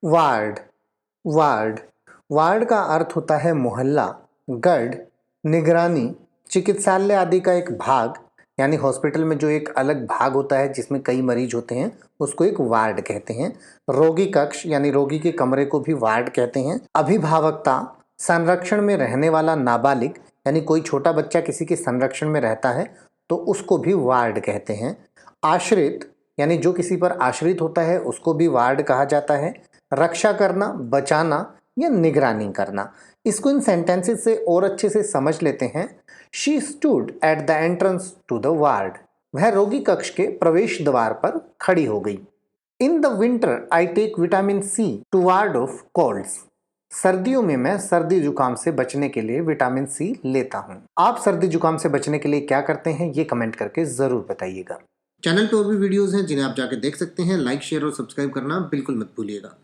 Ward. Ward ward का अर्थ होता है मोहल्ला, गढ़, निगरानी, चिकित्सालय आदि का एक भाग। यानी हॉस्पिटल में जो एक अलग भाग होता है जिसमें कई मरीज होते हैं उसको एक वार्ड कहते हैं। रोगी कक्ष यानी रोगी के कमरे को भी वार्ड कहते हैं। अभिभावकता, संरक्षण में रहने वाला नाबालिग यानी कोई छोटा बच्चा किसी के संरक्षण में रहता है तो उसको भी वार्ड कहते हैं। आश्रित यानी जो किसी पर आश्रित होता है उसको भी वार्ड कहा जाता है। रक्षा करना, बचाना या निगरानी करना। इसको इन सेंटेंसेस से और अच्छे से समझ लेते हैं। She stood at the entrance to the ward. वह रोगी कक्ष के प्रवेश द्वार पर खड़ी हो गई। In the winter I take vitamin C to ward off colds. सर्दियों में मैं सर्दी जुकाम से बचने के लिए विटामिन सी लेता हूँ। आप सर्दी जुकाम से बचने के लिए क्या करते हैं ये कमेंट करके जरूर बताइएगा। चैनल पर और भी वीडियोस हैं जिन्हें आप जाके देख सकते हैं। लाइक, शेयर और सब्सक्राइब करना बिल्कुल मत भूलिएगा।